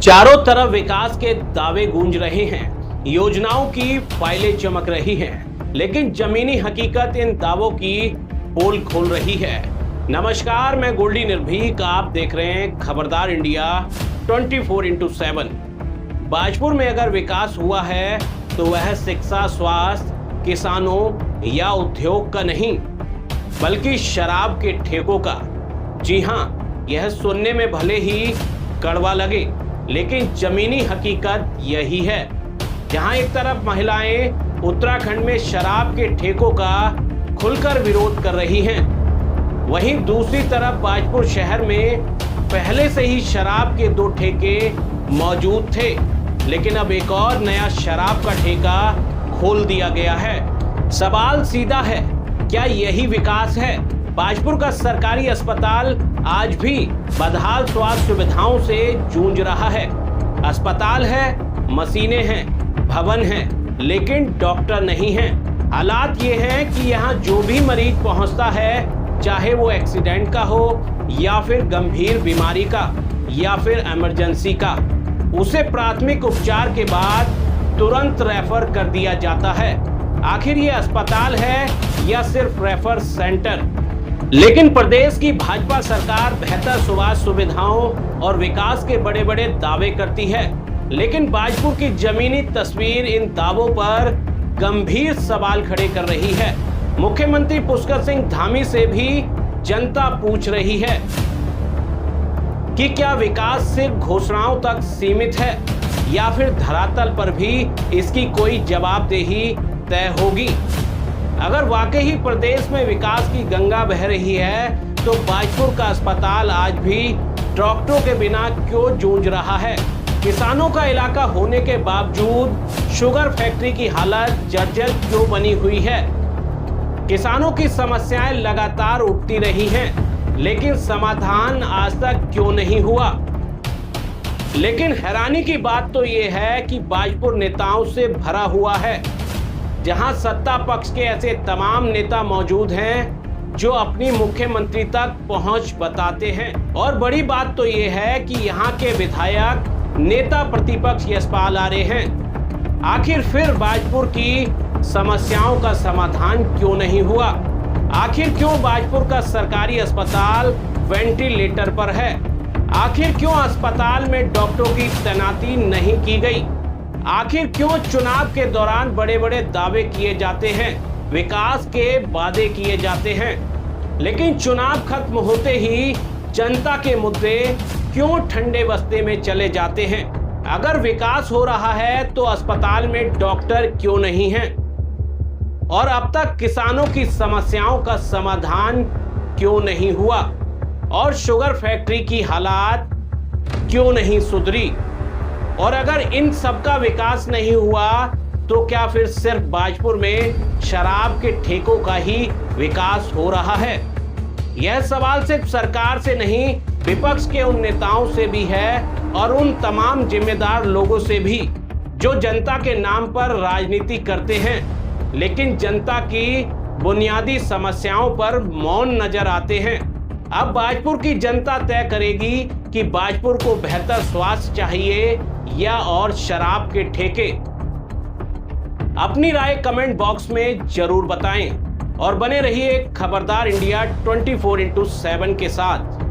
चारों तरफ विकास के दावे गूंज रहे हैं, योजनाओं की फाइलें चमक रही हैं, लेकिन जमीनी हकीकत इन दावों की पोल खोल रही है। नमस्कार, मैं गोल्डी निर्भीक, आप देख रहे हैं खबरदार इंडिया 24x7। बाजपुर में अगर विकास हुआ है तो वह शिक्षा, स्वास्थ्य, किसानों या उद्योग का नहीं, बल्कि शराब के ठेकों का। जी हाँ, यह सुनने में भले ही कड़वा लगे, लेकिन जमीनी हकीकत यही है। जहां एक तरफ महिलाएं उत्तराखंड में शराब के ठेकों का खुलकर विरोध कर रही हैं, वहीं दूसरी तरफ बाजपुर शहर में पहले से ही शराब के 2 ठेके मौजूद थे, लेकिन अब एक और नया शराब का ठेका खोल दिया गया है। सवाल सीधा है, क्या यही विकास है? बाजपुर का सरकारी अस्पताल आज भी बदहाल स्वास्थ्य सुविधाओं से जूझ रहा है। अस्पताल है, मशीनें हैं, भवन हैं, लेकिन डॉक्टर नहीं हैं। हालात ये हैं कि यहाँ जो भी मरीज पहुँचता है, चाहे वो एक्सीडेंट का हो या फिर गंभीर बीमारी का या फिर इमरजेंसी का, उसे प्राथमिक उपचार के बाद तुरंत रेफर कर दिया जाता है। आखिर ये अस्पताल है या सिर्फ रेफर सेंटर? लेकिन प्रदेश की भाजपा सरकार बेहतर स्वास्थ्य सुविधाओं और विकास के बड़े बड़े दावे करती है, लेकिन बाजपुर की जमीनी तस्वीर इन दावों पर गंभीर सवाल खड़े कर रही है। मुख्यमंत्री पुष्कर सिंह धामी से भी जनता पूछ रही है कि क्या विकास सिर्फ घोषणाओं तक सीमित है या फिर धरातल पर भी इसकी कोई जवाबदेही तय होगी। अगर वाकई ही प्रदेश में विकास की गंगा बह रही है, तो बाजपुर का अस्पताल आज भी डॉक्टरों के बिना क्यों जूझ रहा है? किसानों का इलाका होने के बावजूद शुगर फैक्ट्री की हालत जर्जर क्यों बनी हुई है? किसानों की समस्याएं लगातार उठती रही हैं, लेकिन समाधान आज तक क्यों नहीं हुआ? लेकिन हैरानी की बात तो ये है कि बाजपुर नेताओं से भरा हुआ है, जहां सत्ता पक्ष के ऐसे तमाम नेता मौजूद हैं जो अपनी मुख्यमंत्री तक पहुंच बताते हैं। और बड़ी बात तो ये है कि यहां के विधायक नेता प्रतिपक्ष यशपाल आर्य हैं। आखिर फिर बाजपुर की समस्याओं का समाधान क्यों नहीं हुआ? आखिर क्यों बाजपुर का सरकारी अस्पताल वेंटिलेटर पर है? आखिर क्यों अस्पताल में डॉक्टरों की तैनाती नहीं की गई? आखिर क्यों चुनाव के दौरान बड़े बड़े दावे किए जाते हैं, विकास के वादे किए जाते हैं, लेकिन चुनाव खत्म होते ही जनता के मुद्दे क्यों ठंडे बस्ते में चले जाते हैं? अगर विकास हो रहा है तो अस्पताल में डॉक्टर क्यों नहीं हैं? और अब तक किसानों की समस्याओं का समाधान क्यों नहीं हुआ? और शुगर फैक्ट्री की हालात क्यों नहीं सुधरी? और अगर इन सब का विकास नहीं हुआ तो क्या फिर सिर्फ बाजपुर में शराब के ठेकों का ही विकास हो रहा है? यह सवाल सिर्फ सरकार से नहीं, विपक्ष के उन नेताओं से भी है और उन तमाम जिम्मेदार लोगों से भी जो जनता के नाम पर राजनीति करते हैं, लेकिन जनता की बुनियादी समस्याओं पर मौन नजर आते हैं। अब बाजपुर की जनता तय करेगी कि बाजपुर को बेहतर स्वास्थ्य चाहिए या और शराब के ठेके। अपनी राय कमेंट बॉक्स में जरूर बताएं और बने रहिए खबरदार इंडिया 24x7 के साथ।